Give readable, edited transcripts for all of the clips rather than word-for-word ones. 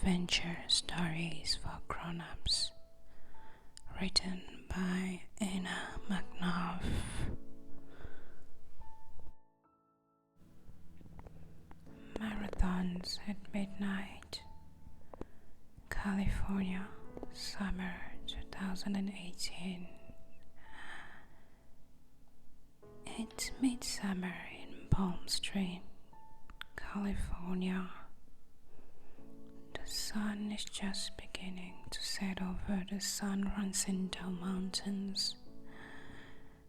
adventure stories for grown-ups, written by Anna McNuff. Marathons at Midnight, California, summer 2018. It's midsummer in Palm Springs, California. The sun is just beginning to set over the San Jacinto Mountains,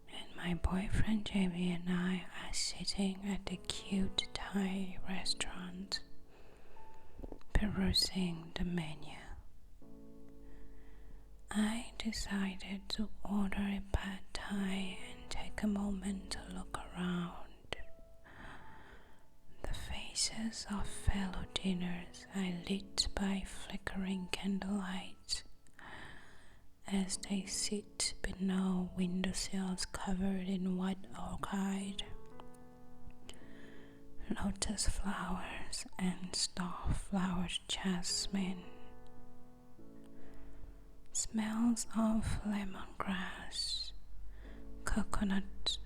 and my boyfriend Jamie and I are sitting at the cute Thai restaurant, perusing the menu. I decided to order a pad thai and take a moment to look around. The faces of fellow diners are lit by flickering candlelight as they sit beneath windowsills covered in white orchid, lotus flowers and star-flowered jasmine. Smells of lemongrass, coconut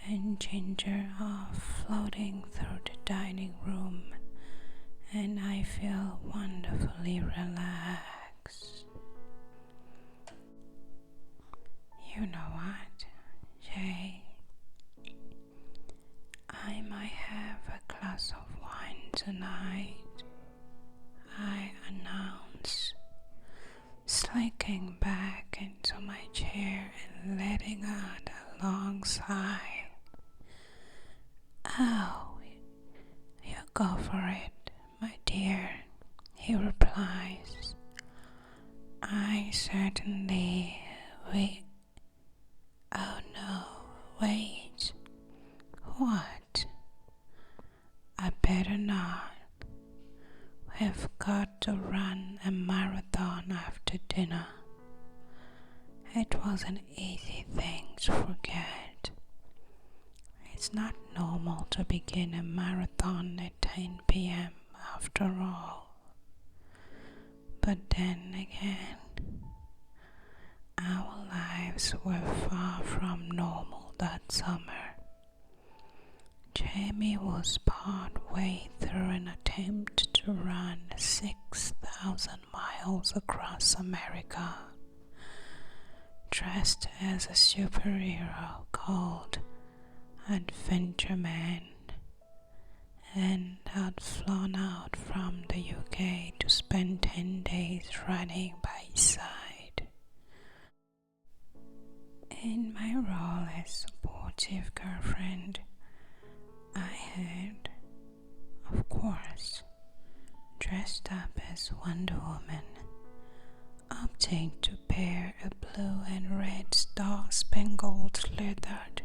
and ginger are floating through the dining room, and I feel wonderfully relaxed. You know what, Jay? I might have a glass of wine tonight, I announce, slinking back into my chair and letting out a long sigh. Oh, you go for it, my dear, he replies. I certainly will. Oh no, wait. What? I better not. We've got to run a marathon after dinner. It was an easy thing to forget. It's not normal to begin a marathon at 10 p.m. after all. But then again, our lives were far from normal that summer. Jamie was part way through an attempt to run 6,000 miles across America, dressed as a superhero called Adventure Man, and had flown out from the UK to spend 10 days running by his side. In my role as supportive girlfriend, I had, of course, dressed up as Wonder Woman, opting to pair a blue and red star-spangled leathered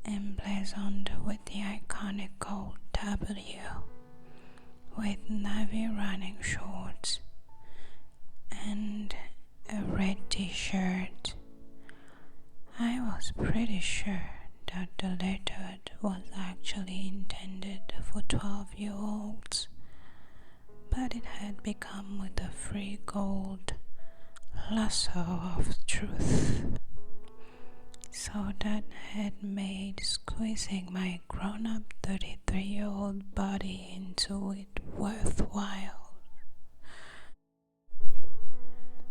emblazoned with the iconic gold W, with navy running shorts and a red t-shirt. I was pretty sure that the leopard was actually intended for 12-year-olds, but it had become with a free gold lasso of truth, so that had made squeezing my grown-up 33-year-old body into it worthwhile.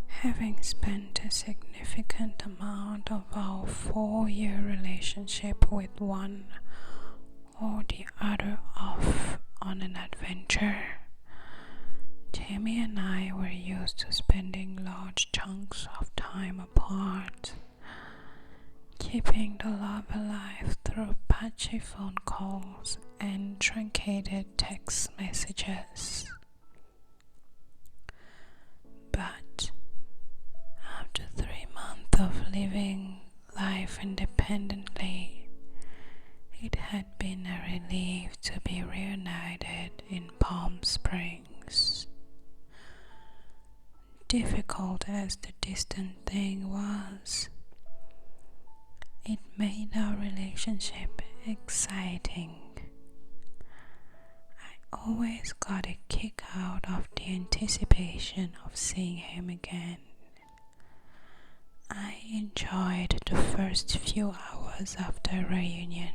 Having spent a significant amount of our 4-year relationship with one or the other off on an adventure, Jamie and I were used to spending large chunks of time apart, keeping the love alive through patchy phone calls and truncated text messages. But after 3 months of living life independently, it had been a relief to be reunited in Palm Springs. Difficult as the distant thing was, it made our relationship exciting. I always got a kick out of the anticipation of seeing him again. I enjoyed the first few hours of the reunion,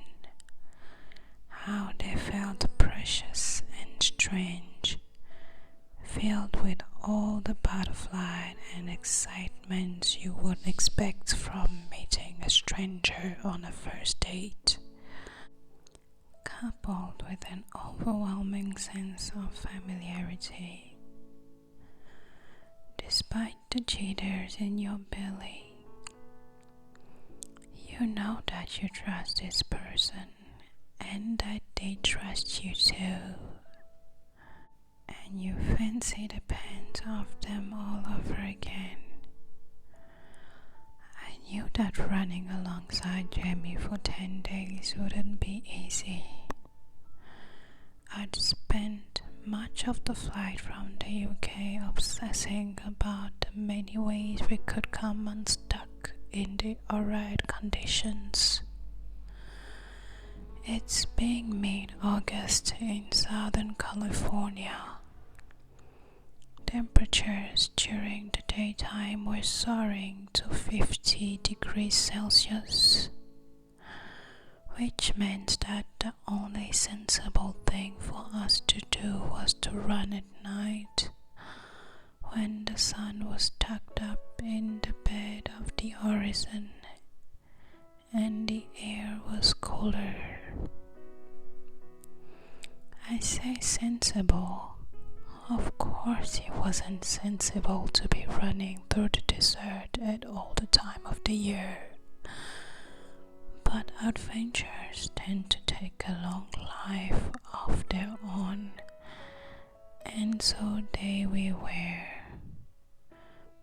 how they felt precious and strange, filled with all the butterfly and excitement you would expect from meeting a stranger on a first date, coupled with an overwhelming sense of familiarity. Despite the jitters in your belly, you know that you trust this person and that they trust you too, and you fancy the pants of them all over again. I knew that running alongside Jamie for 10 days wouldn't be easy. I'd spent much of the flight from the UK obsessing about the many ways we could come unstuck in the alright conditions. It's being mid-August in Southern California. Temperatures during the daytime were soaring to 50 degrees Celsius, which meant that the only sensible thing for us to do was to run at night when the sun was tucked up in the bed of the horizon and the air was cooler. I say sensible. Of course it wasn't sensible to be running through the desert at all the time of the year. But adventures tend to take a long life of their own, and so there we were,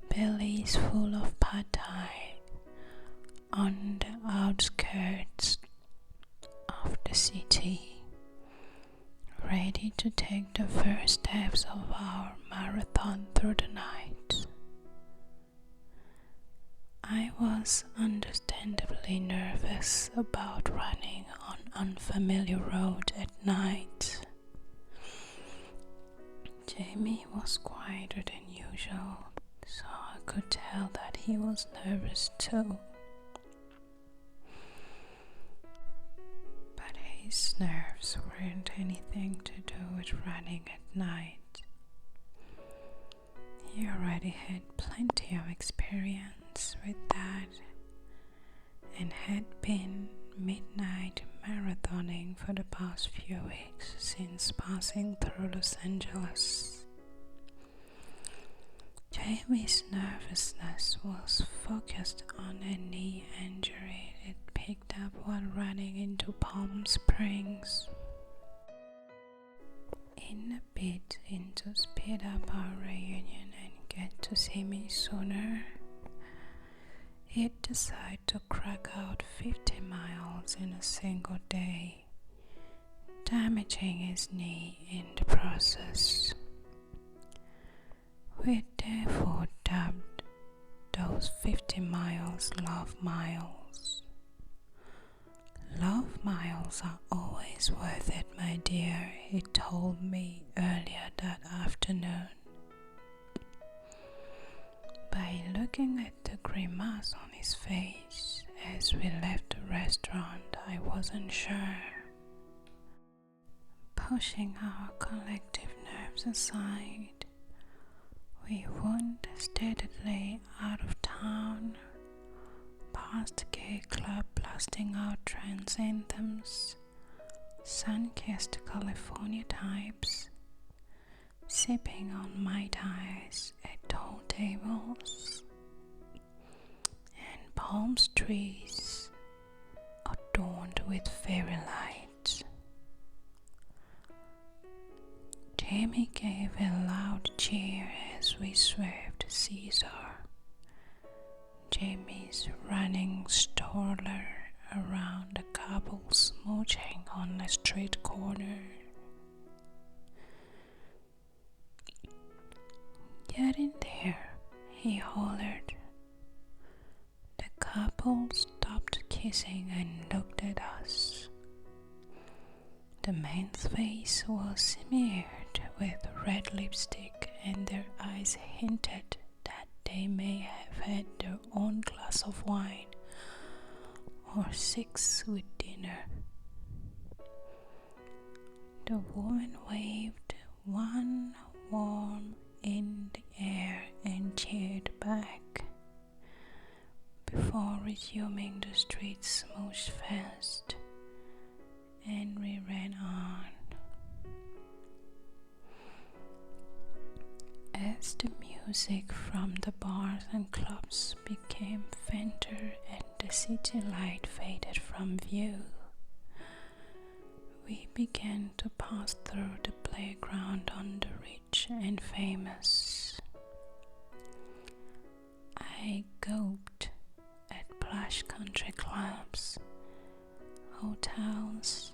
bellies full of pad thai on the outskirts of the city, ready to take the first steps of our marathon through the night. I was understandably nervous about running on unfamiliar road at night. Jamie was quieter than usual, so I could tell that he was nervous too. But his nerves weren't anything to do with running at night. He already had plenty of experience with that and had been midnight marathoning for the past few weeks since passing through Los Angeles. Jamie's nervousness was focused on a knee injury it picked up while running into Palm Springs. In a bid to speed up our reunion and get to see me sooner, he'd decided to crack out 50 miles in a single day, damaging his knee in the process. We therefore dubbed those 50 miles Love Miles. Love miles are always worth it, my dear, he told me earlier that afternoon. By looking at the grimace on his face as we left the restaurant, I wasn't sure. Pushing our collective nerves aside, we wound steadily out of town, past the gay club blasting out trance anthems, sun-kissed California types, sipping on Mai Tais at tall tables, and palm trees adorned with fairy lights. Jamie gave a loud cheer as we swerved Caesar, Jamie's running stroller around a couple smooching on a street corner. Getting there, he hollered. The couple stopped kissing and looked at us. The man's face was smeared with red lipstick and their eyes hinted that they may have had their own glass of wine or 6 with dinner. The woman waved one arm in the air and cheered back before resuming the street's smooth fast, and we ran on. As the music from the bars and clubs became fainter and the city light faded from view, we began to pass through the playground on the rich and famous. I groped at plush country clubs, hotels,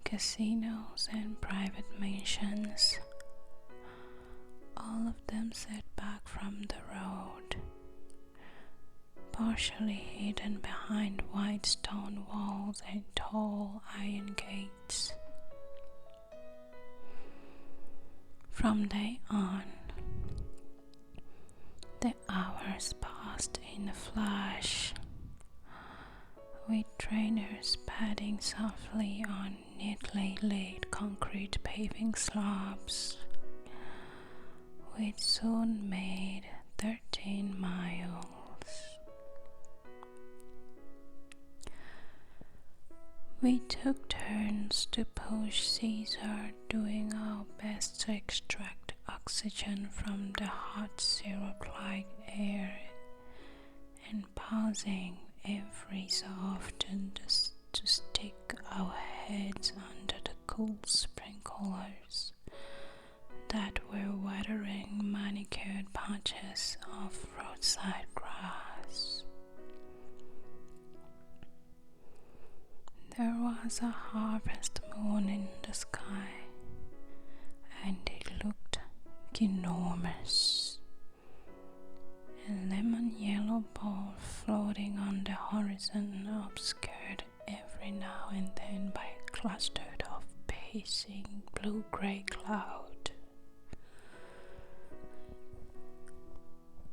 casinos and private mansions, all of them set back from the road, partially hidden behind white stone walls and tall iron gates. From day on, the hours passed in a flash, with trainers padding softly on neatly laid concrete paving slabs, which soon made 13 miles. We took turns to push Caesar, doing our best to extract oxygen from the hot syrup-like air and pausing every so often to stick our heads under the cool sprinklers that were watering manicured patches of roadside grass. There was a harvest moon in the sky, and it looked enormous. A lemon yellow ball floating on the horizon, obscured every now and then by a cluster of pacing blue-gray cloud.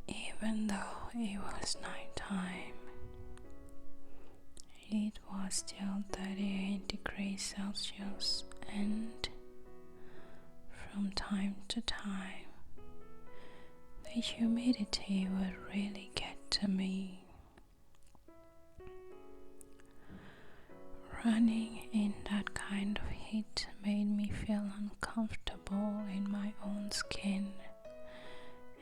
Even though it was nighttime, it was still 38 degrees Celsius, and from time to time, the humidity would really get to me. Running in that kind of heat made me feel uncomfortable in my own skin,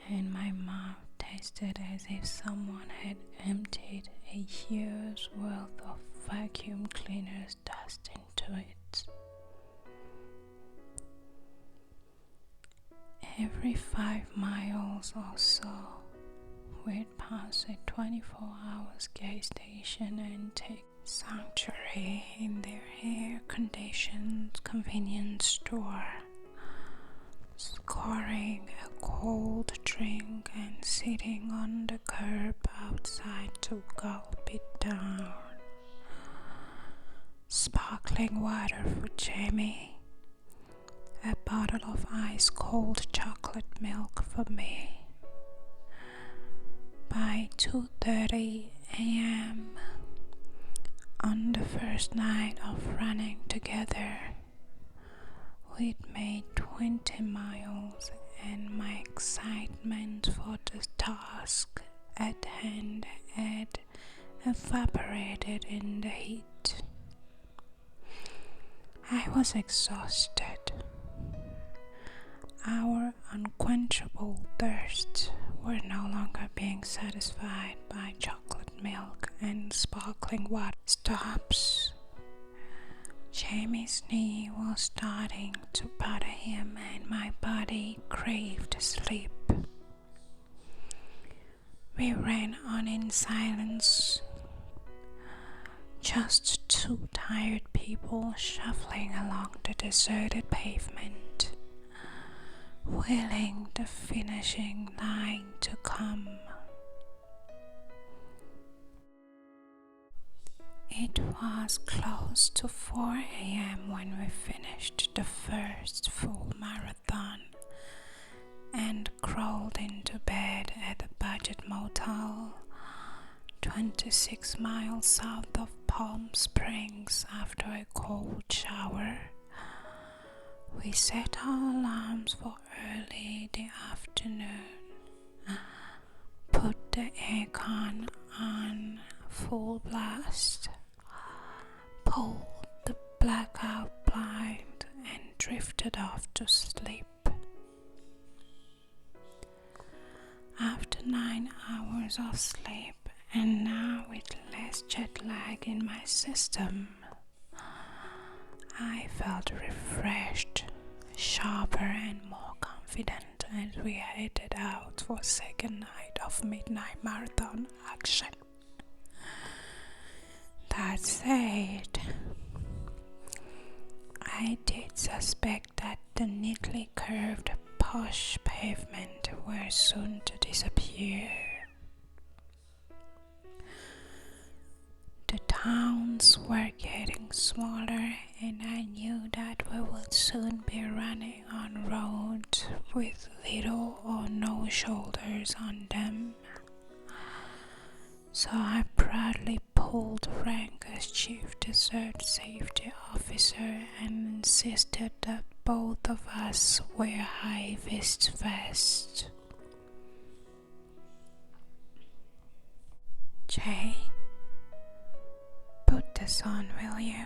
and my mouth tasted as if someone had emptied a year's worth of vacuum cleaner's dust into it. Every 5 miles or so, we'd pass a 24-hour gas station and take sanctuary in their air-conditioned convenience store, scoring a cold drink and sitting on the curb outside to gulp it down. Sparkling water for Jamie, a bottle of ice-cold chocolate milk for me. By 2:30 a.m., on the first night of running together, we'd made 20 miles, and my excitement for the task at hand had evaporated in the heat. I was exhausted. Our unquenchable thirsts were no longer being satisfied by chocolate milk and sparkling water stops. Jamie's knee was starting to bother him, and my body craved sleep. We ran on in silence, just 2 tired people shuffling along the deserted pavement, willing the finishing line to come. It was close to 4 a.m. when we finished the first full marathon, and crawled into bed at the budget motel 26 miles south of Palm Springs after a cold shower. We set our alarms for early the afternoon, put the aircon on full blast, pulled the blackout blind, and drifted off to sleep. After 9 hours of sleep, and now with less jet lag in my system, I felt refreshed, sharper and more confident as we headed out for second night of midnight marathon action. That said, I did suspect that the neatly curved posh pavement were soon to disappear. The towns were getting smaller, and I knew that we would soon be running on roads with little or no shoulders on them. So I proudly pulled rank as Chief Desert Safety Officer and insisted that both of us wear high-vis vests. Jay, put this on, will you?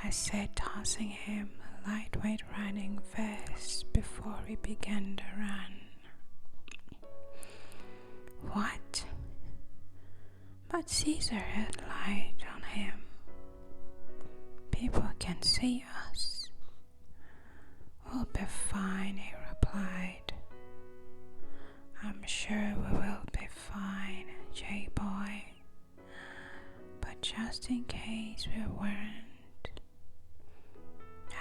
I said, tossing him a lightweight running vest before we began the run. What? But Caesar had light on him. People can see us. We'll be fine, he replied. I'm sure we will be fine, J-boy. But just in case we weren't,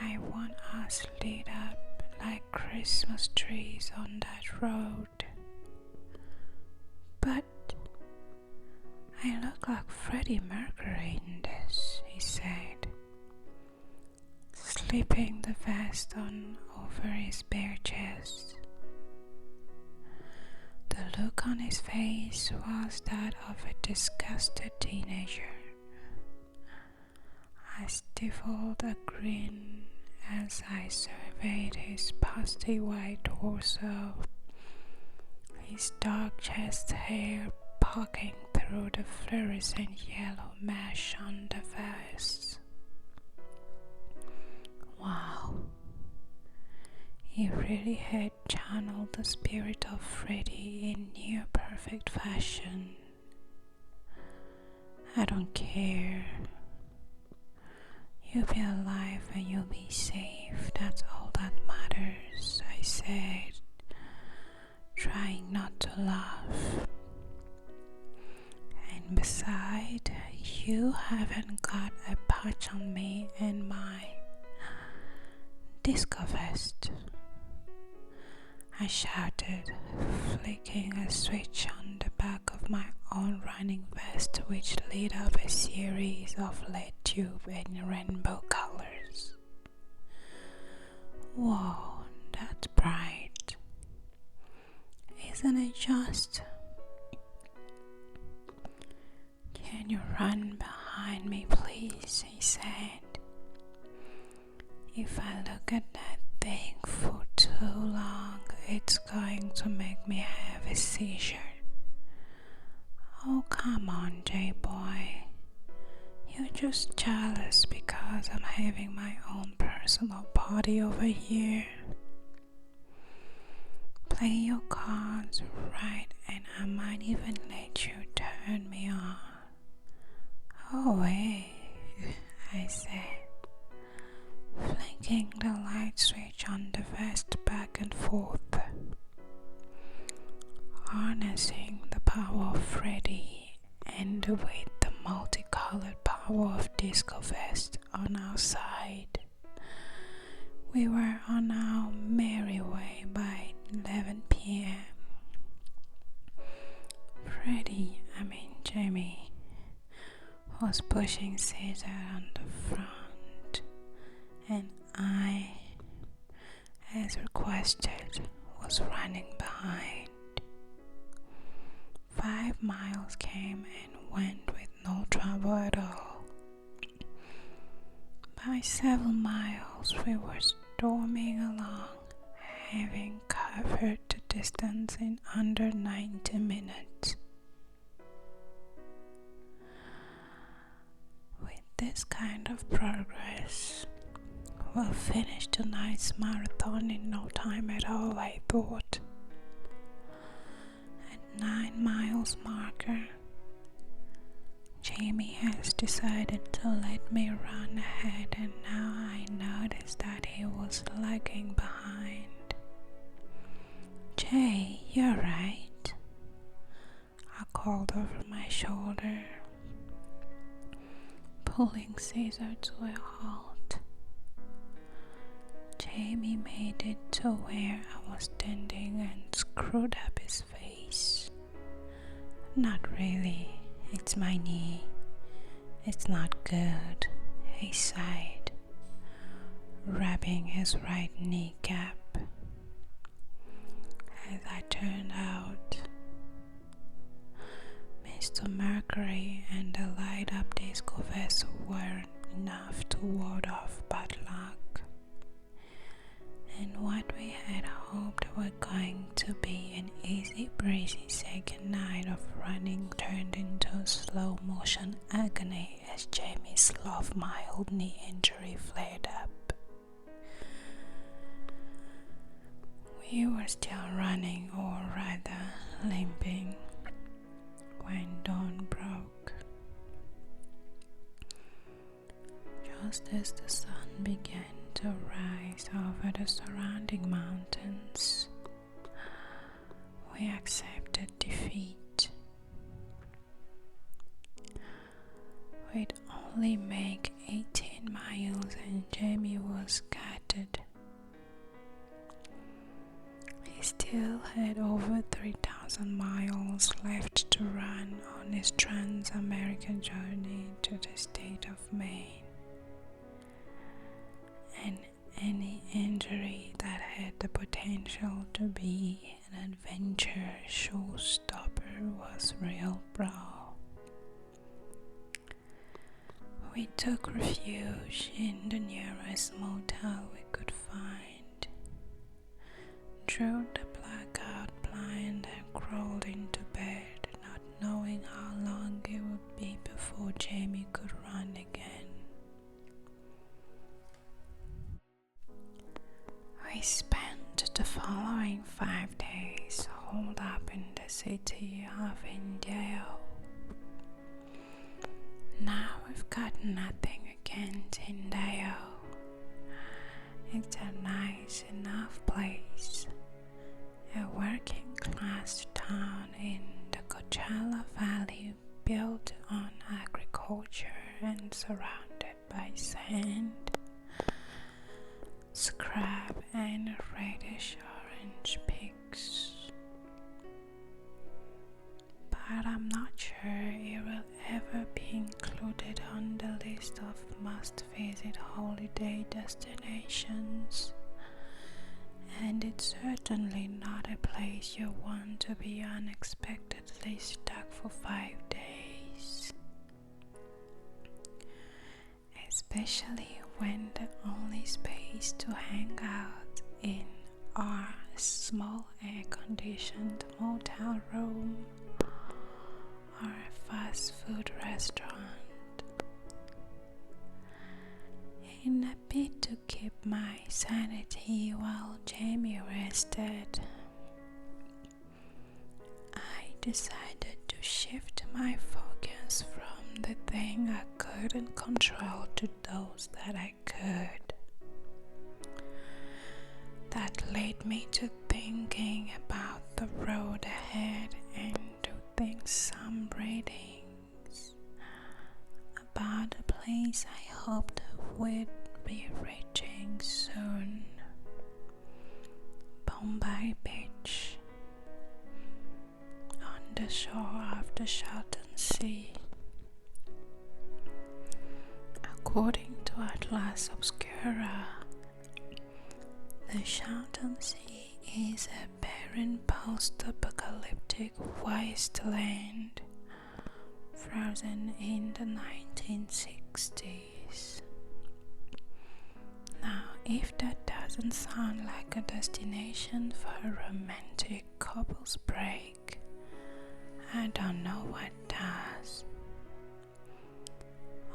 I want us lit up like Christmas trees on that road. But I look like Freddie Mercury in this, he said, slipping the vest on over his bare chest. The look on his face was that of a disgusted teenager. I stifled a grin as I surveyed his pasty white torso, his dark chest hair poking through the fluorescent yellow mesh on the vest. Wow, he really had channeled the spirit of Freddie in near perfect fashion. I don't care. You'll be alive and you'll be safe, that's all that matters, I said, trying not to laugh. And besides, you haven't got a patch on me and my disco vest, I shouted, flicking a switch on the back of my own running vest which lit up a series of LED tube in rainbow colors. Whoa, that's bright. Isn't it just? Can you run behind me, please? He said. If I look at that thing for too long, it's going to make me have a seizure. Oh, come on, J-boy. You're just jealous because I'm having my own personal party over here. Play your cards right and I might even let you turn me on. Oh, hey, I said, flicking the light switch on the vest back and forth, harnessing the power of Freddie and with the multicolored power of Disco Vest on our side. We were on our merry way by 11 p.m. Jamie was pushing Caesar on the front, and I, as requested, miles came and went with no trouble at all. By 7 miles we were storming along, having covered the distance in under 90 minutes. With this kind of progress, we'll finish tonight's marathon in no time at all, I thought. At 9 miles marker, Jamie has decided to let me run ahead, and now I noticed that he was lagging behind. "Jay, you're right," I called over my shoulder, pulling Caesar to a halt. Jamie made it to where I was standing and screwed up his face. "Not really, it's my knee. It's not good," he sighed, rubbing his right kneecap. As I turned out, Mr. Mercury and the light-up disco vessel weren't enough to ward off bad luck, and what we had hoped were going to be an easy breezy second night of running turned into slow-motion agony as Jamie's mild knee injury flared up. We were still running, or rather limping, when dawn broke. Just as the sun began to rise over the surrounding mountains, we accepted defeat. We'd only make 18 miles and Jamie was gutted. He still had over 3,000 miles left to run on his trans-American journey to the state of Maine, and any injury that had the potential to be an adventure showstopper was real bro. We took refuge in the nearest motel we could find, drew the blackout blind and crawled into bed, not knowing how long it would be before Jamie could run again. We spent the following 5 days holed up in the city of Indio. Now we've got nothing against Indio. It's a nice enough place, a working class town in the Coachella Valley built on agriculture and surrounded by sand, scrub and reddish orange peaks. But I'm not sure it will ever be included on the list of must-visit holiday destinations, and it's certainly not a place you want to be unexpectedly stuck for 5 days, especially when the only space to hang out in our small air-conditioned motel room or a fast food restaurant. In a bid to keep my sanity while Jamie rested, I decided to shift my focus from the thing I couldn't control to those that I could. That led me to thinking about the road ahead and to think some readings about a place I hoped we'd be reaching soon. Bombay Beach, on the shore of the Shelton Sea. According to Atlas Obscura, the Shelton Sea is a barren post-apocalyptic wasteland frozen in the 1960s. Now, if that doesn't sound like a destination for a romantic couples break, I don't know what does.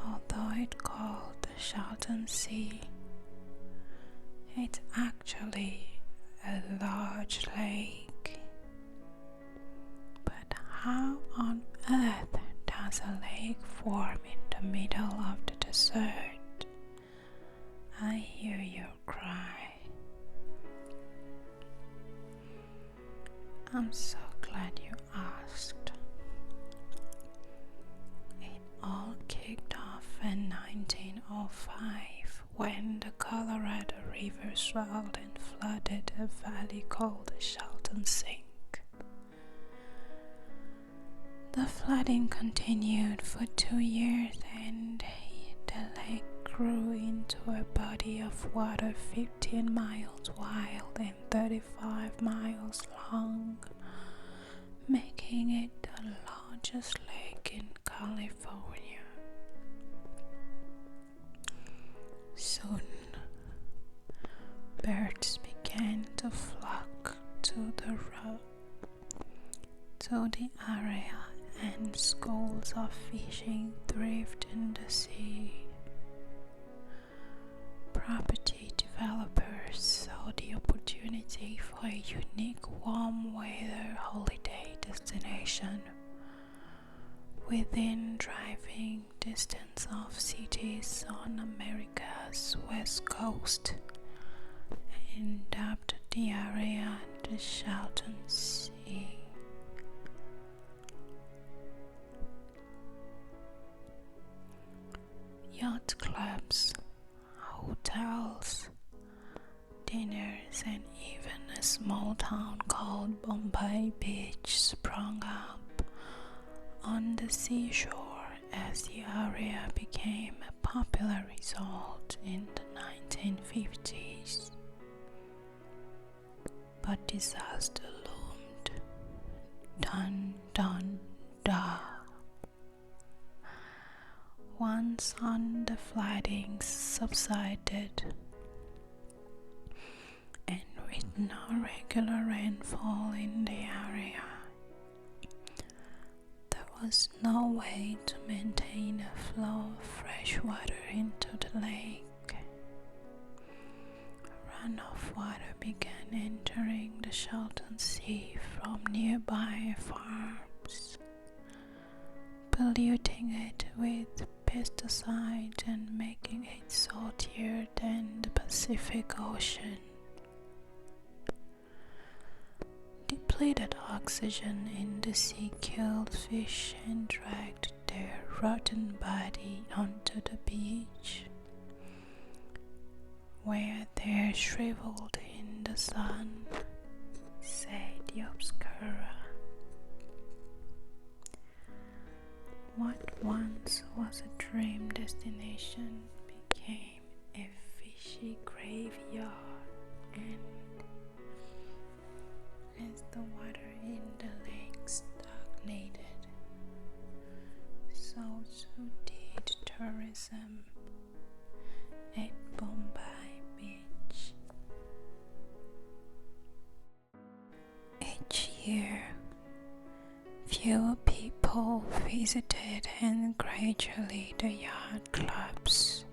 Although it's called the Salton Sea, it's actually a large lake. But how on earth does a lake form in the middle of the desert? I hear you cry. I'm so glad you asked. It all kicked off in 1905 when the Colorado River swelled and flooded a valley called the Salton Sink. The flooding continued for 2 years and the lake grew into a body of water 15 miles wide and 35 miles long, making it the largest lake in California. Soon, birds began to flock to the area and schools of fishing thrived in the sea. Property developers saw the opportunity for a unique warm weather holiday destination within driving distance of cities on America's west coast and dubbed the area the Salton Sea. Yacht clubs, hotels, dinners, and even a small town called Bombay Beach sprung up on the seashore as the area became a popular resort in the 1950s. But disaster loomed. Dun dun da. Once the flooding subsided, and with no regular rainfall in the area, there was no way to maintain a flow of fresh water into the lake. Runoff water began entering the Salton Sea from nearby farms, polluting it with pesticides and making it saltier than the Pacific Ocean. Depleted oxygen in the sea killed fish and dragged their rotten body onto the beach, where they shriveled in the sun, said the Obscura. What once was a dream destination became a fishy graveyard, and as the water in the lake stagnated, so too did tourism at Bombay Beach. Each year, fewer people visited, and gradually the yacht clubs,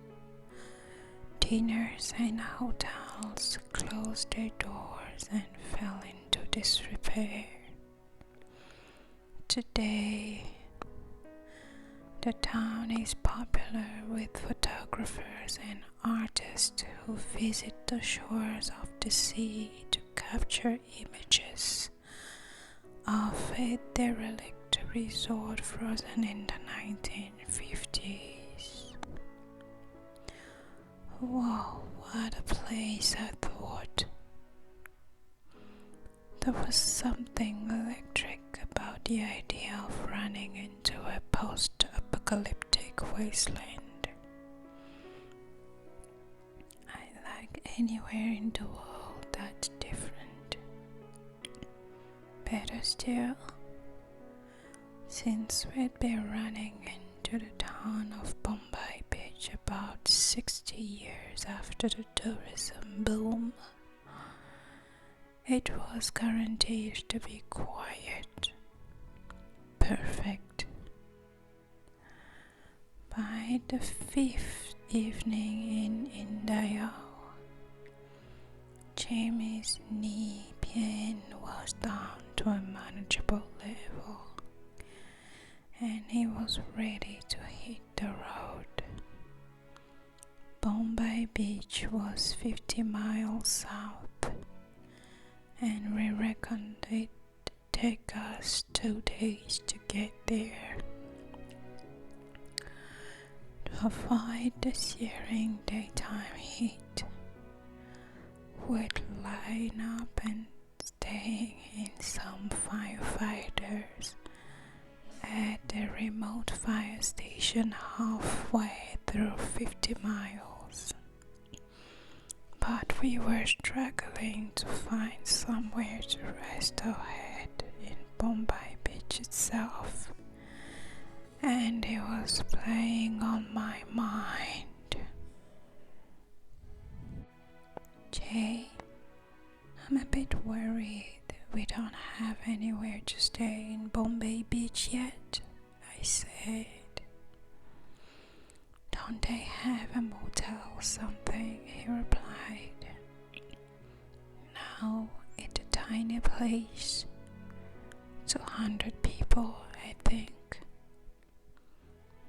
dinners, and hotels closed their doors and fell into disrepair. Today, the town is popular with photographers and artists who visit the shores of the sea to capture images of a derelict resort frozen in the 1950s. Wow, what a place, I thought. There was something electric about the idea of running into a post-apocalyptic wasteland. I like anywhere in the world that's different. Better still, Since we'd been running into the town of Bombay Beach about 60 years after the tourism boom, it was guaranteed to be quiet, perfect. By the fifth evening in India, Jamie's knee pain was down to a manageable level, and he was ready to hit the road. Bombay Beach was 50 miles south, and we reckoned it'd take us 2 days to get there. To avoid the searing daytime heat, we'd line up and staying in some firefighters at a remote fire station halfway through 50 miles. But we were struggling to find somewhere to rest our head in Bombay Beach itself, and it was playing on my mind. Jay, I'm a bit worried we don't have anywhere to stay in Bombay Beach yet, I said. Don't they have a motel or something? He replied. No, it's a tiny place. 200 people, I think.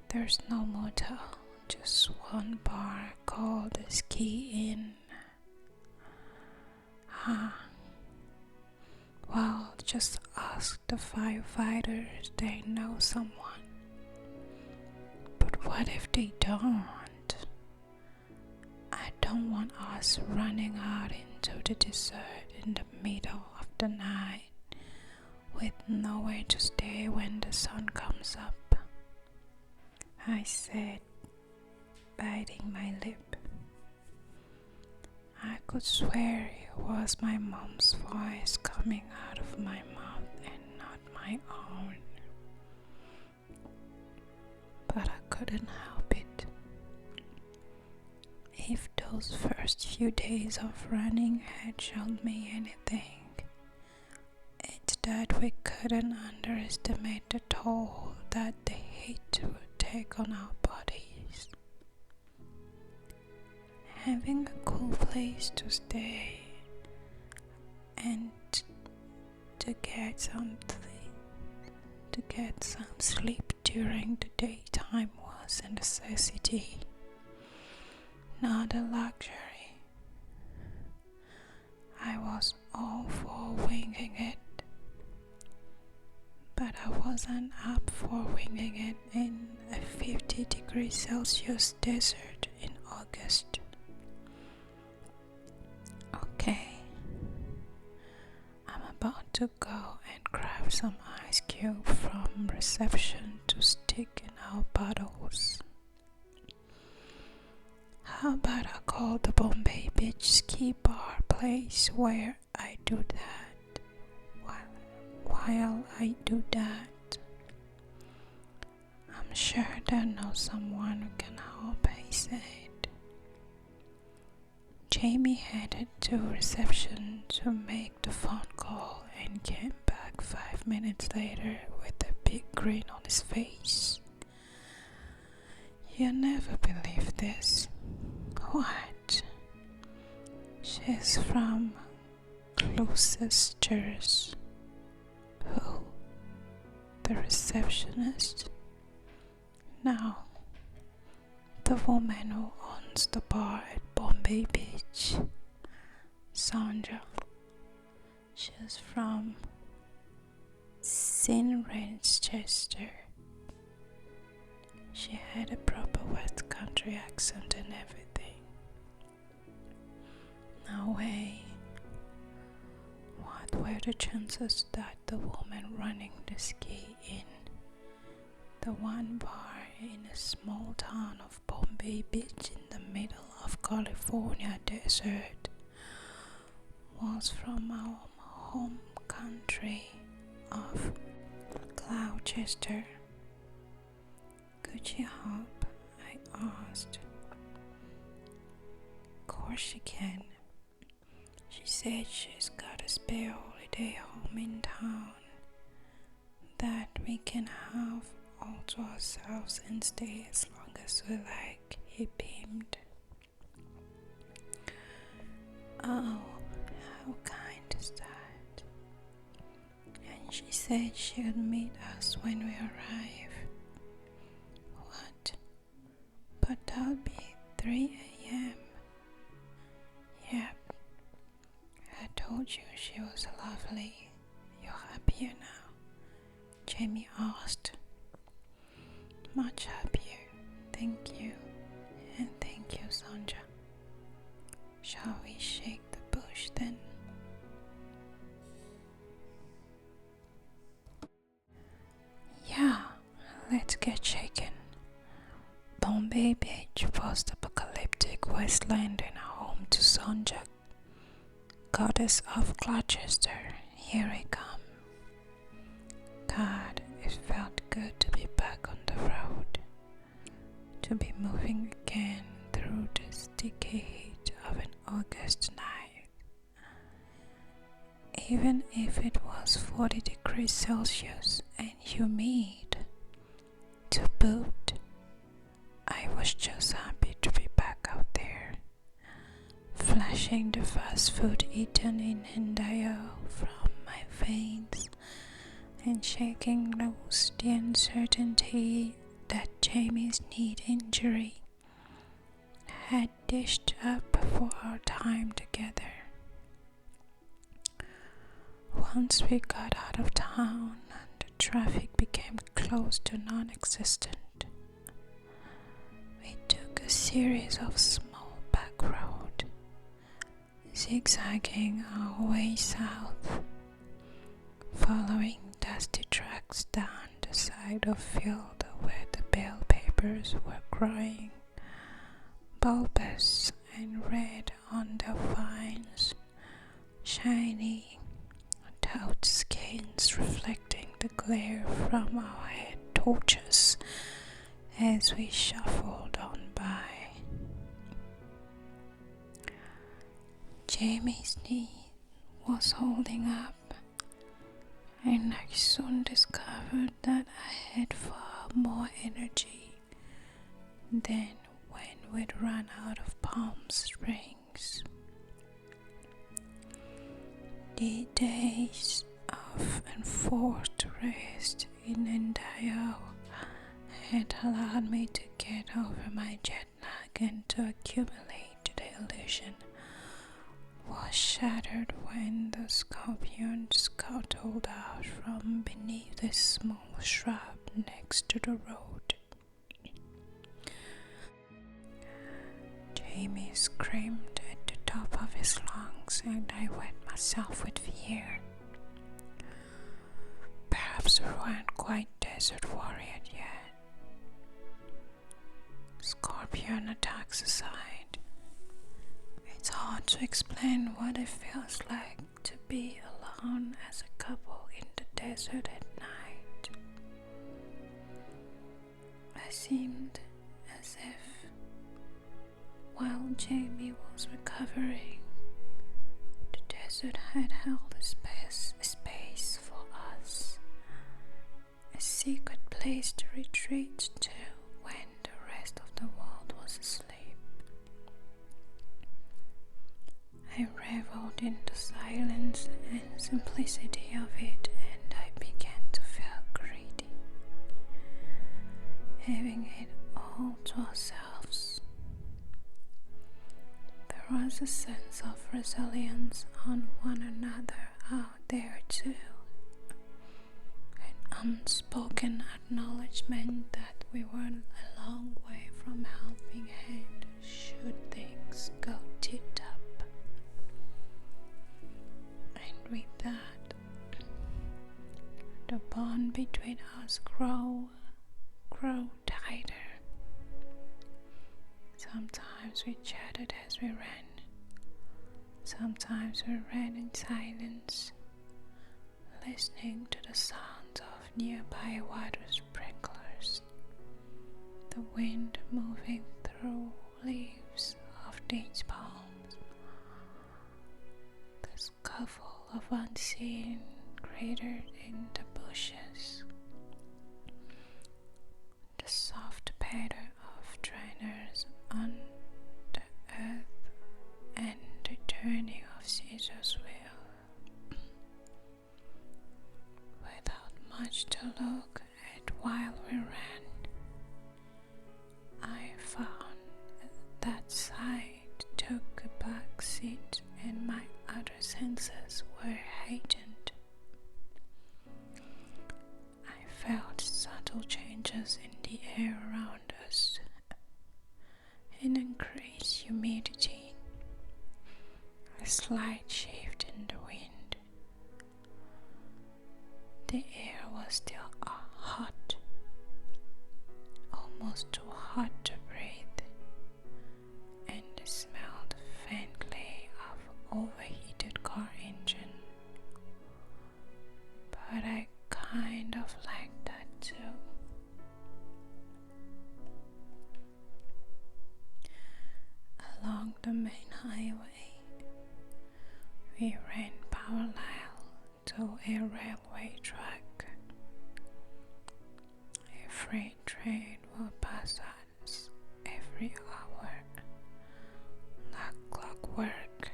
There's no motel, just one bar called the Ski Inn. Well, just ask the firefighters, they know someone. But what if they don't? I don't want us running out into the desert in the middle of the night with nowhere to stay when the sun comes up, I said, biting my lip. I could swear it was my mom's voice coming out of my mouth and not my own. But I couldn't help it. If those first few days of running had shown me anything, it's that we couldn't underestimate the toll that the heat would take on our bodies. Having a cool place to stay and to get some sleep during the daytime was a necessity, not a luxury. I was all for winging it, but I wasn't up for winging it in a 50 degrees Celsius desert in August. Okay, I'm about to go and grab some ice cube from reception to stick in our bottles. How about I call the Bombay Beach ski bar place where I do that? While I do that, I'm sure they know someone who can help, he said. Jamie headed to reception to make the phone call and came back 5 minutes later with a big grin on his face. You'll never believe this. What? She's from Gloucester's. Who? The receptionist? No. The woman who owns the bar at Bombay Beach. Sandra. She's from Cirencester. She had a proper West Country accent and everything. No way. What were the chances that the woman running the Ski Inn, the one bar in a small town of Bombay Beach in the middle of California desert, was from our home country of Gloucester. Could she help? I asked. Of course she can. She said she's got a spare holiday home in town that we can have all to ourselves and stay as long as we like, he beamed. Oh, how kind is that? And she said she would meet us when we arrive. What? But that'll be 3 a.m. Yep. I told you she was lovely. You're happier now? Jamie asked. Much happier, thank you, and thank you, Sonja. Shall we shake the bush then? Yeah, let's get shaken. Bombay Beach, post-apocalyptic wasteland and home to Sonja, goddess of Gloucester. Here I come. God, it felt good to be back on the road, to be moving again through the sticky heat of an August night. Even if it was 40 degrees Celsius and humid to boot, I was just happy to be back out there, flashing the fast food eaten in Hendayo from my veins and shaking loose the uncertainty that Jamie's knee injury had dished up for our time together. Once we got out of town, the traffic became close to non-existent. We took a series of small back roads, zigzagging our way south, following dusty tracks down the side of field where the bell peppers were growing, bulbous and red on the vines, shiny toad skins reflecting the glare from our head torches as we shuffled on by. Jamie's knee was holding up, and I soon discovered that I had far more energy than when we'd run out of Palm Springs. The days of enforced rest in Hendayo had allowed me to get over my jet lag and to accumulate the illusion was shattered when the scorpion scuttled out from beneath a small shrub next to the road. Jamie screamed at the top of his lungs, and I wet myself with fear. Perhaps we weren't quite desert warriors yet. Scorpion attacks aside, it's hard to explain what it feels like to be alone as a couple in the desert at night. It seemed as if while Jamie was recovering, the desert had held a space for us, a secret place to retreat to when the rest of the world was asleep. I reveled in the silence and simplicity of it, and I began to feel greedy, having it all to ourselves. There was a sense of resilience on one another out there too, an unspoken acknowledgement that we were a long way from helping hand should things go tit up. And with that, the bond between us grow tighter. Sometimes we chatted as we ran. Sometimes we ran in silence, listening to the sounds of nearby water sprinklers, the wind moving through leaves of date palms, the scuffle of unseen cratered in the bushes, the soft patter of trainers on the earth, and the turning of scissors wheel. Without much to look at while we ran, I found that sight took a back seat and my other senses were heightened. I felt subtle changes in the air around us, an increased humidity, a slight shift in the wind. The air was still hot, almost too hot to breathe, and it smelled faintly of overheated car engine. But I kind of liked that too. Along the main highway, we ran parallel to a railway track. A freight train will pass us every hour, like clockwork,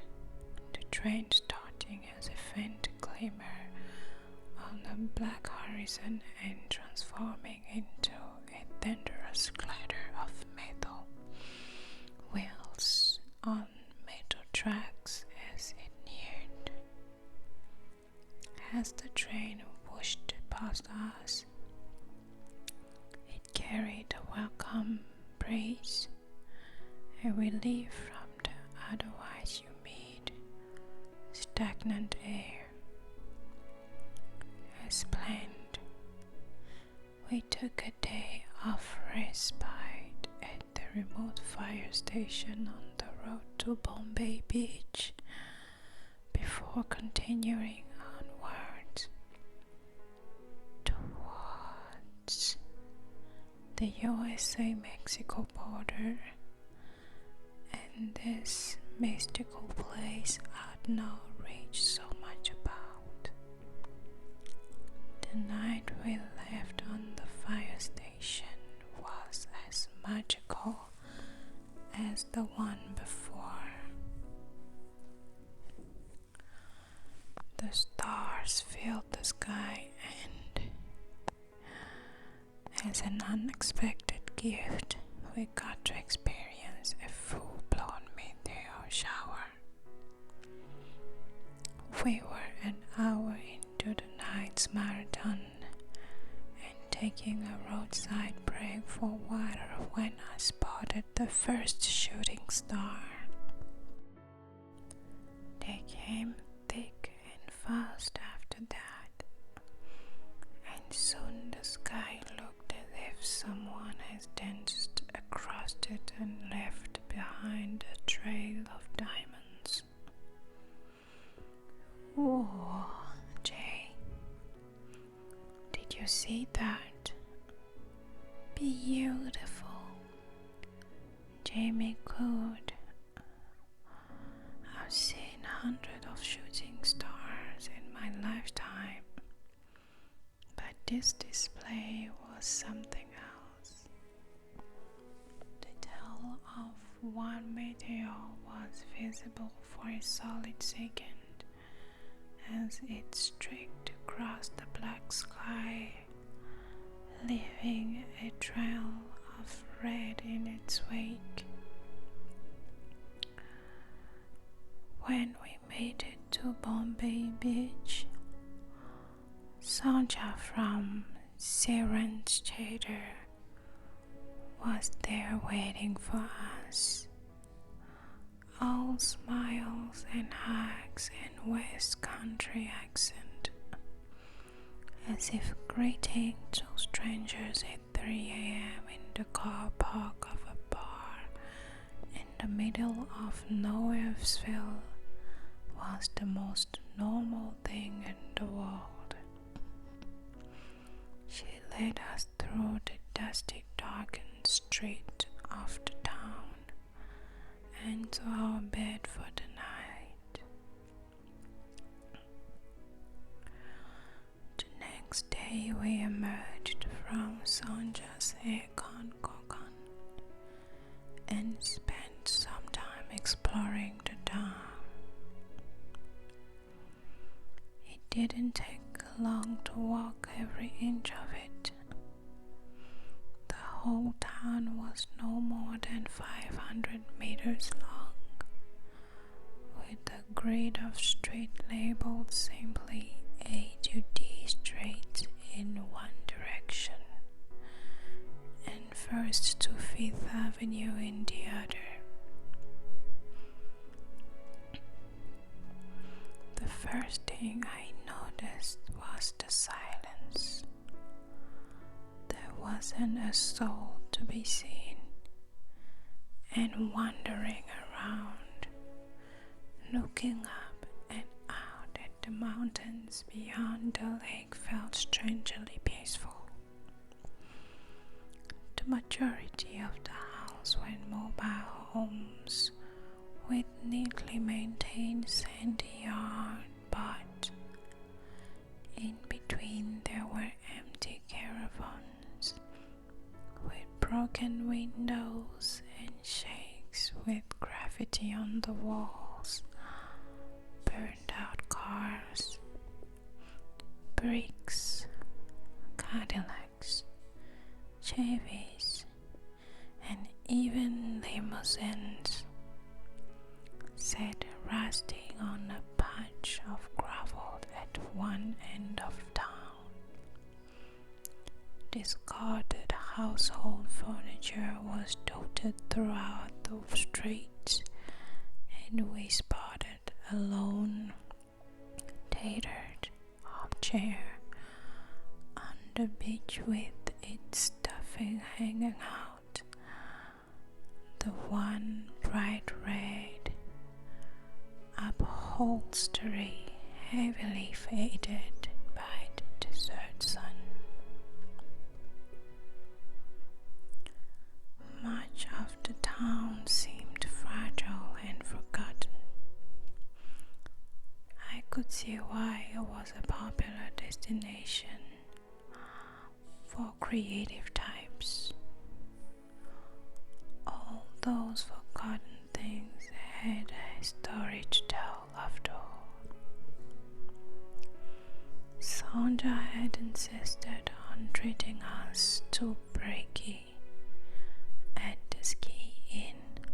the train starting as a faint glimmer on the black horizon and transforming into a thunderous clatter of metal wheels on metal tracks as it neared. As the train whooshed past us, it carried a welcome breeze, a relief from the otherwise humid, stagnant air. As planned, we took a day of respite at the remote fire station on the road to Bombay Beach before continuing onwards towards the USA-Mexico border and this mystical place I'd not reached so much about. The night we left on the fire station was as magical as the one before. The stars filled the sky, and as an unexpected gift, we got to experience a full-blown meteor shower. We were an hour into the night's marathon and taking a roadside break for water when I spotted the first shooting star. They came thick and fast after that, and soon the sky looked as if someone has danced across it and left behind a trail of diamonds. Whoa, Jay, did you see that? Beautiful. Jamie cooed. I've seen hundreds of shooting stars in my lifetime, but this display was something else. The tail of one meteor was visible for a solid second as it streaked across the black sky, leaving a trail of red in its wake. When we made it to Bombay Beach, Sonja from Siren's Chater was there waiting for us, all smiles and hugs and West Country accent, as if greeting to strangers at 3 a.m. in the car park of a bar in the middle of Nowheresville was the most normal thing in the world. She led us through the dusty, darkened street of the town and to our bed for the night. The next day we emerged from Sonja's aircon cocon and spent some time exploring the town. It didn't take long to walk every inch of it. The whole town was no more than 500 meters long, with a grid of street labeled simply A to D straight in one direction and First to Fifth Avenue in the other. The first thing I noticed was the silence. There wasn't a soul to be seen, and wandering around, looking up and out at the mountains beyond the lake felt strangely peaceful. The majority of the houses were mobile homes with neatly maintained sandy yard, but in between there were empty caravans with broken windows and shakes with graffiti on the walls, burned out cars, bricks, Cadillacs, Chevys, and even limousines sat rusting on a patch of gravel at one end of town. Discarded household furniture was dotted throughout the streets, and we spotted a lone, tattered armchair on the beach with its stuffing hanging out. The one bright red upholstery heavily faded by the desert sun. Much of the town seemed fragile and forgotten. I could see why it was a popular destination for creative types. All those forgotten things had a story to tell after all. Sonja had insisted on treating us to brekkie at the ski inn,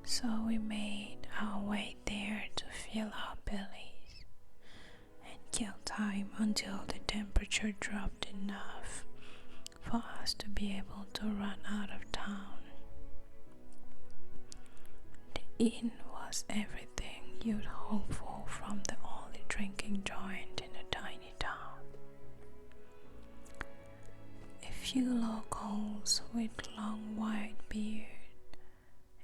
so we made our way there to fill our bellies and kill time until the temperature dropped enough for us to be able to run out of town. The inn was everything you'd hope for from the only drinking joint in a tiny town. A few locals with long white beard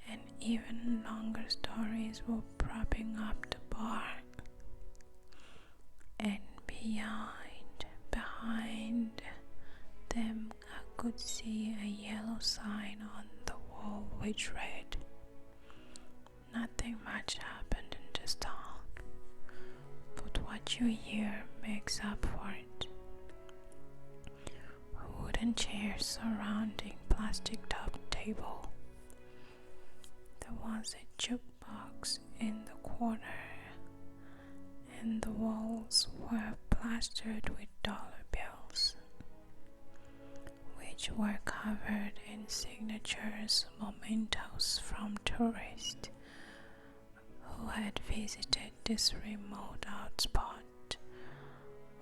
and even longer stories were propping up the bar. And behind them I could see a yellow sign on the wall which read, "Nothing much happened in this town, but what you hear makes up for it." Wooden chairs surrounding plastic-topped table. There was a jukebox in the corner, and the walls were plastered with dollar bills, which were covered in signatures, mementos from tourists who had visited this remote outspot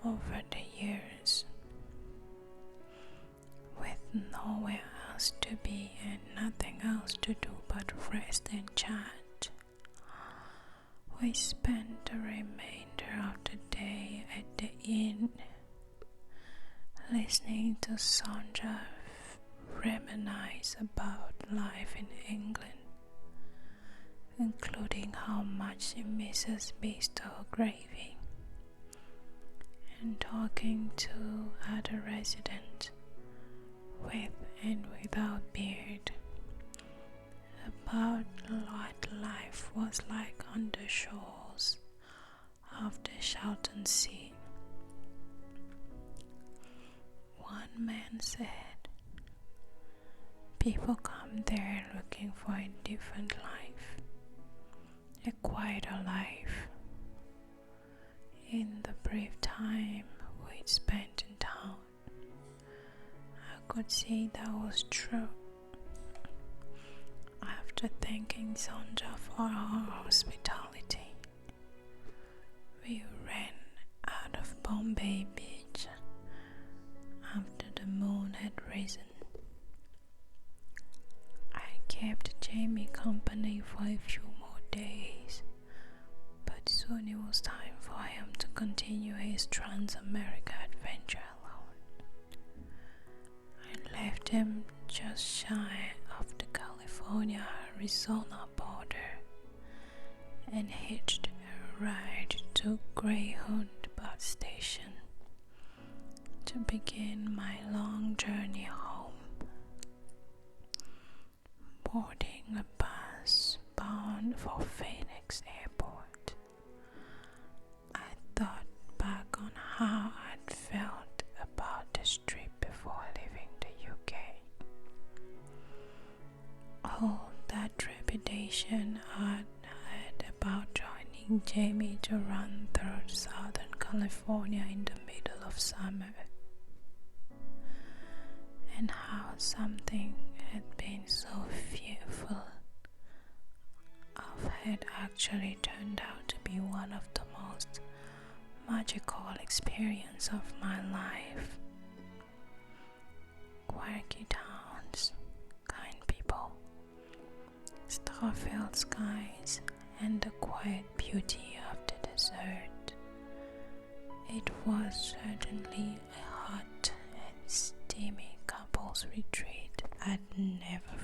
over the years. With nowhere else to be and nothing else to do but rest and chat, we spent the remainder of the day at the inn, listening to Sonja reminisce about life in England, including how much she misses bistro gravy and talking to other residents with and without beard about what life was like on the shores of the Shelton Sea. One man said, "People come there looking for a different life, a quieter life. In the brief time we spent in town, I could see that was true." After thanking Sonja for our hospitality, we ran out of Bombay Beach after the moon had risen. I kept Jamie company for a few more days, but soon it was time for him to continue his Trans-America adventure alone. I left him just shy of the California-Arizona border and hitched a ride to Greyhound bus station to begin my long journey home. Boarding a bus bound for Phoenix Airport, I thought back on how I'd felt about this trip before leaving the UK. All that trepidation I'd had about joining Jamie to run through Southern California in the middle of summer, and how something had been so fearful of had actually turned out to be one of the most magical experiences of my life. Quirky towns, kind people, star-filled skies, and the quiet beauty of the desert. It was certainly a hot and steamy couples retreat I'd never